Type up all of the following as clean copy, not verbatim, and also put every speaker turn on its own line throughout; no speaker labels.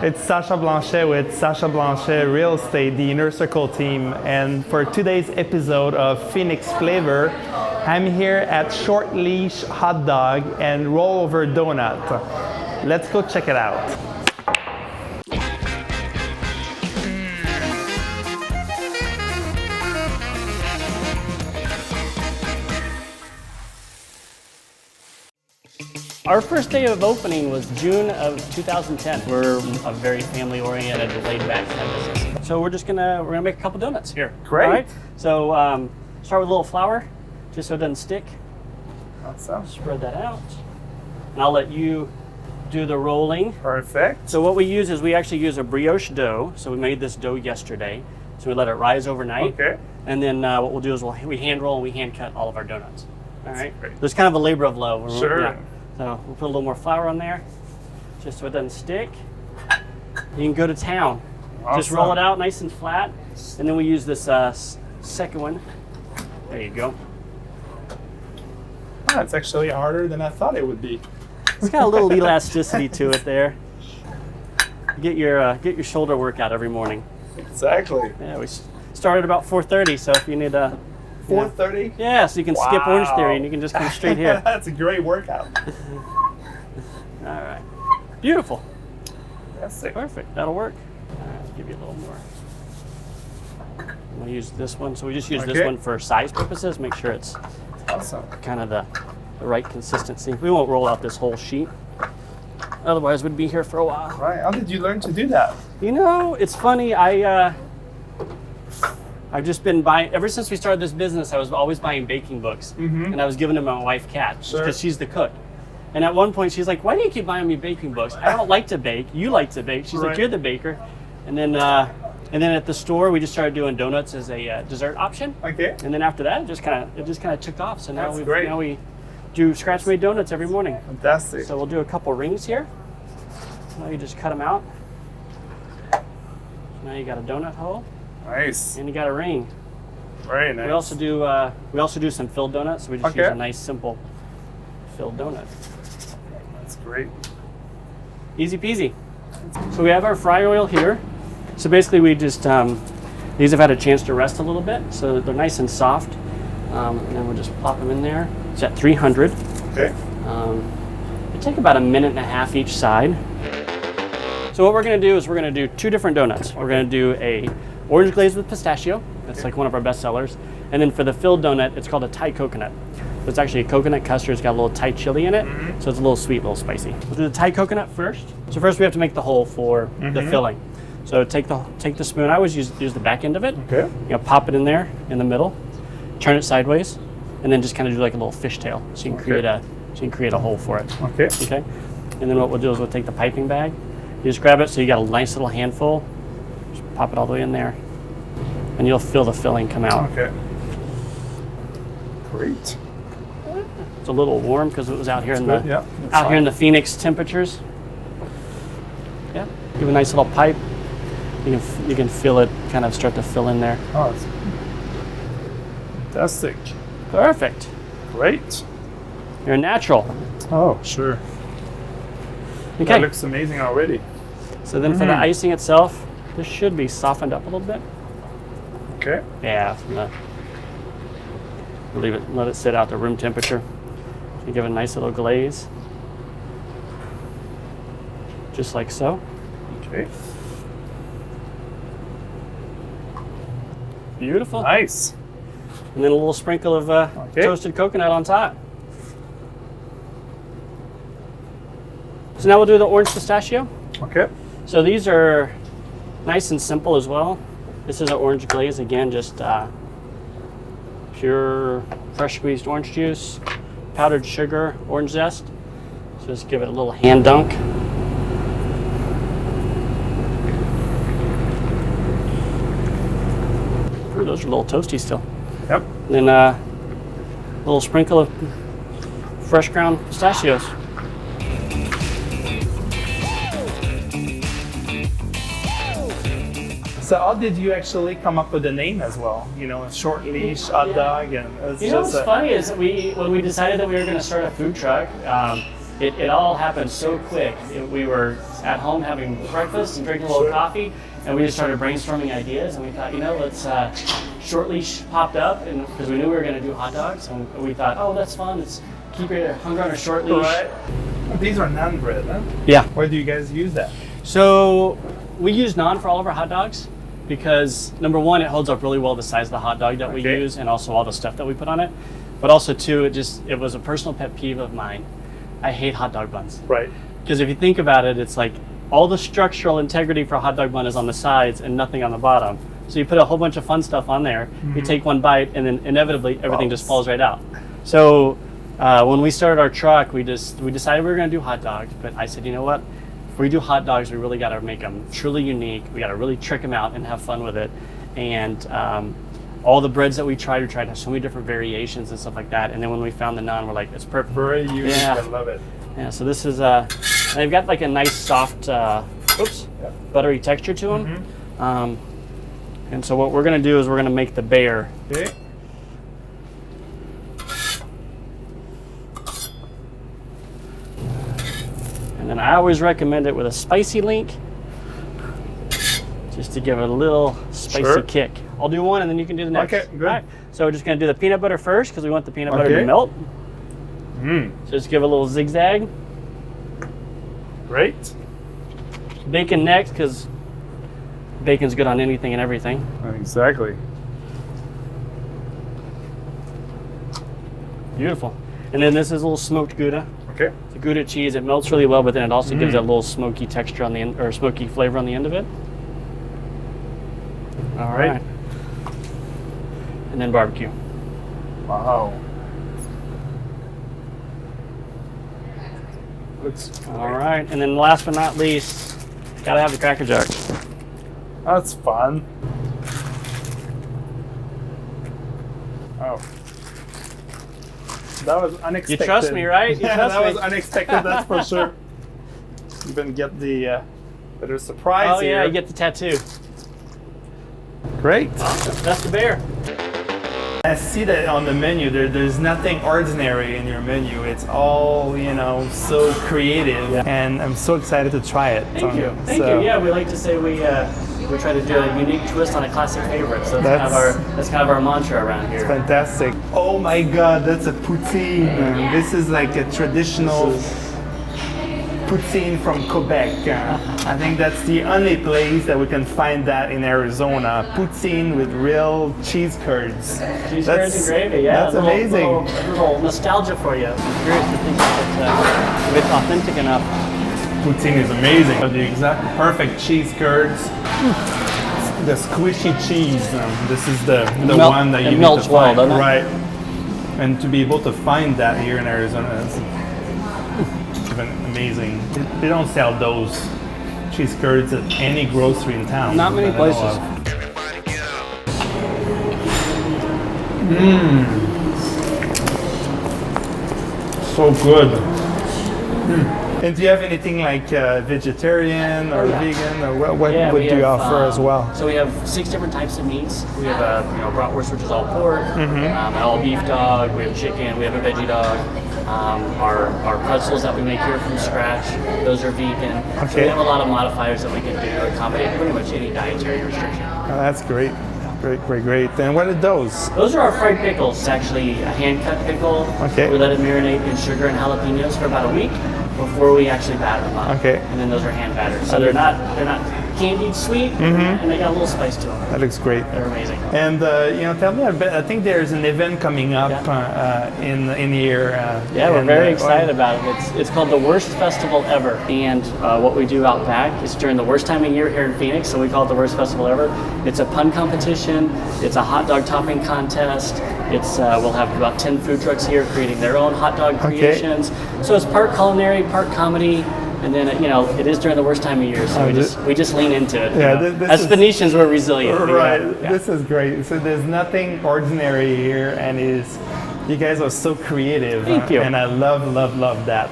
It's Sacha Blanchet with Sacha Blanchet Real Estate, the Inner Circle team. And for today's episode of Phoenix Flavor, I'm here at Shortleash Hot Dog and Rollover Doughnut. Let's go check it out.
Our first day of opening was June of 2010. We're a very family-oriented, laid-back kind of business. So we're gonna make a couple donuts here.
Great.
All right? So start with a little flour, just so it doesn't stick.
Awesome.
Spread that out, and I'll let you do the rolling.
Perfect.
So what we use is we actually use a brioche dough. So we made this dough yesterday. So we let it rise overnight.
Okay.
And then what we'll do is we hand roll and we hand cut all of our donuts. All right.
Great.
There's kind of a labor of love.
Sure.
Yeah. So we'll put a little more flour on there, just so it doesn't stick. You can go to town.
Awesome.
Just roll it out nice and flat. And then we use this second one. There you go.
That's actually harder than I thought it would be.
It's got a little elasticity to it there. Get your shoulder workout every morning.
Exactly.
Yeah, we start at about 4:30. So if you need a
4:30?
Yeah, so you can skip Orange Theory and you can just come straight here.
That's a great workout.
All right. Beautiful.
That's it.
Perfect. That'll work. All right, let's give you a little more. We'll use this one. So we just use this one for size purposes. Make sure it's
Awesome.
kind of the right consistency. We won't roll out this whole sheet. Otherwise, we'd be here for a while.
Right. How did you learn to do that?
You know, it's funny. I've just been buying, ever since we started this business, I was always buying baking books. And I was giving them to my wife, Kat, because she's the cook. And at one point, she's like, why do you keep buying me baking books? I don't like to bake. You like to bake. She's like, you're the baker. And then at the store, we just started doing donuts as a dessert option.
Okay.
And then after that, it just kind of took off. So now
now
we do scratch-made donuts every morning.
Fantastic.
So we'll do a couple rings here. Now you just cut them out. Now you got a donut hole.
Nice.
And you got a ring.
Very nice.
We also do some filled donuts. So we just use a nice simple filled donut.
That's great.
Easy peasy. So we have our fry oil here. So basically we just these have had a chance to rest a little bit, so they're nice and soft. And then we'll just plop them in there. It's at 300.
Okay.
They take about a minute and a half each side. So what we're going to do is we're going to do two different donuts. We're going to do a orange glaze with pistachio. That's like one of our best sellers. And then for the filled donut, it's called a Thai coconut. So it's actually a coconut custard. It's got a little Thai chili in it. So it's a little sweet, a little spicy. We'll do the Thai coconut first. So first we have to make the hole for the filling. So take the spoon. I always use the back end of it.
Okay.
You pop it in there in the middle, turn it sideways, and then just kind of do like a little fishtail. So you can create a hole for it.
Okay.
Okay. And then what we'll do is we'll take the piping bag. You just grab it so you got a nice little handful. Just pop it all the way in there. And you'll feel the filling come out.
Okay. Great.
It's a little warm because it was out here
That's
here in the Phoenix temperatures. Yeah. Give a nice little pipe. You can feel it kind of start to fill in there.
Oh, that's fantastic.
Perfect.
Great.
You're a natural.
Oh, sure.
Okay.
That looks amazing already.
So then for the icing itself, this should be softened up a little bit.
Okay.
Yeah. Let it sit out to room temperature. You give it a nice little glaze. Just like so.
Okay.
Beautiful.
Nice.
And then a little sprinkle of toasted coconut on top. So now we'll do the orange pistachio.
Okay.
So these are nice and simple as well. This is an orange glaze, again, just pure fresh squeezed orange juice, powdered sugar, orange zest. So just give it a little hand dunk. Ooh, those are a little toasty still.
Yep.
And then a little sprinkle of fresh ground pistachios.
So how did you actually come up with the name as well? You know, Shortleash Hot Dog, and it's
You know what's funny is when we decided that we were going to start a food truck, it all happened so quick. We were at home having breakfast and drinking a little coffee, and we just started brainstorming ideas, and we thought, let's, Shortleash popped up, and because we knew we were going to do hot dogs, and we thought, oh, that's fun, let's keep your hunger on a short leash.
Right. These are naan bread, huh?
Yeah.
Why do you guys use that?
So we use naan for all of our hot dogs because, number one, it holds up really well the size of the hot dog that we use and also all the stuff that we put on it. But also, too, it was a personal pet peeve of mine. I hate hot dog buns.
Right.
Because if you think about it, it's like all the structural integrity for a hot dog bun is on the sides and nothing on the bottom. So you put a whole bunch of fun stuff on there, you take one bite, and then inevitably everything just falls right out. So when we started our truck, we decided we were going to do hot dogs. But I said, you know what? If we do hot dogs, we really got to make them truly unique. We got to really trick them out and have fun with it. And all the breads that we tried to have so many different variations and stuff like that. And then when we found the naan, we're like, it's perfect.
Very unique. Yeah. I love it.
Yeah. So this is they've got like a nice soft, buttery texture to them. And so what we're going to do is we're going to make the bear.
Okay.
And then I always recommend it with a spicy link, just to give it a little spicy kick. I'll do one and then you can do the next.
Okay, good.
All right. So we're just going to do the peanut butter first because we want the peanut butter to melt. So just give it a little zigzag.
Great.
Bacon next because bacon's good on anything and everything.
Exactly.
Beautiful. And then this is a little smoked Gouda.
Okay.
The Gouda cheese, it melts really well, but then it also gives that little smoky texture on the end, or smoky flavor on the end of it. All right. And then barbecue.
Wow. Looks great.
All right. And then last but not least, gotta have the Cracker Jacks.
That's fun. Oh. That was unexpected.
You trust me, right? You trust
that
me.
was unexpected, that's for sure. Even get the better surprise here.
Oh yeah, you get the tattoo.
Great.
Awesome. That's the bear.
I see that on the menu. There's nothing ordinary in your menu. It's all, so creative, and I'm so excited to try it.
Thank you. Thank you. Yeah, we like to say we try to do a unique twist on a classic favorite. So that's kind of our mantra around here.
Fantastic. Oh my God, that's a poutine. This is like a traditional poutine from Quebec. I think that's the only place that we can find that in Arizona. Poutine with real cheese curds.
Cheese curds and gravy, yeah.
That's amazing.
A little nostalgia for you. I'm curious to think if it's authentic enough.
Poutine is amazing. The exact perfect cheese curds. The squishy cheese. This is the one that you need to find.
Well,
right. And to be able to find that here in Arizona, that's amazing. They don't sell those cheese curds at any grocery in town.
Not many places.
So good. And do you have anything like vegetarian or vegan, or what would you offer as well?
So we have 6 different types of meats. We have a bratwurst, which is all pork, an all beef dog. We have chicken. We have a veggie dog. Our pretzels that we make here from scratch, those are vegan.
Okay.
So we have a lot of modifiers that we can do to accommodate pretty much any dietary restriction.
Oh, that's great. Great. And what are those?
Those are our fried pickles. It's actually a hand-cut pickle.
Okay.
We let it marinate in sugar and jalapenos for about a week before we actually batter them up.
Okay.
And then those are hand battered. So they're not candied sweet, and they got a little spice to them.
That looks great.
They're amazing.
And tell me a bit. I think there's an event coming up in here.
We're very excited about it. It's called the Worst Festival Ever, and what we do out back is during the worst time of year here in Phoenix, so we call it the Worst Festival Ever. It's a pun competition. It's a hot dog topping contest. We'll have about 10 food trucks here creating their own hot dog creations. So it's part culinary, part comedy. And then it is during the worst time of year, so we just lean into it. As Phoenicians, we're resilient.
Right. This is great. So there's nothing ordinary here, and you guys are so creative.
Thank you.
And I love that.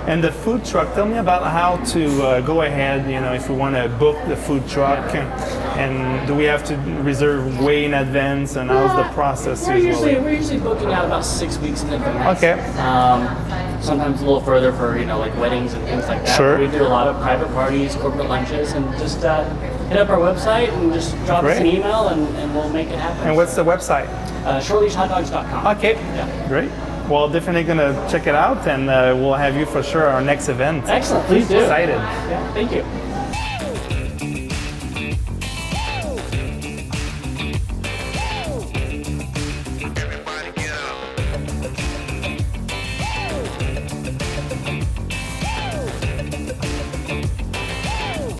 And the food truck. Tell me about how to go ahead. If we want to book the food truck, and do we have to reserve way in advance? And how's the process?
We're usually booking out about 6 weeks in advance.
Okay.
sometimes a little further for, like weddings and things like that.
Sure.
We do a lot of private parties, corporate lunches, and just hit up our website and just drop us an email and we'll make it happen.
And what's the website?
Shortleashhotdogs.com.
Okay,
Yeah.
great. Well, definitely gonna check it out, and we'll have you for sure our next event.
Excellent, please do.
Excited.
Yeah, thank you.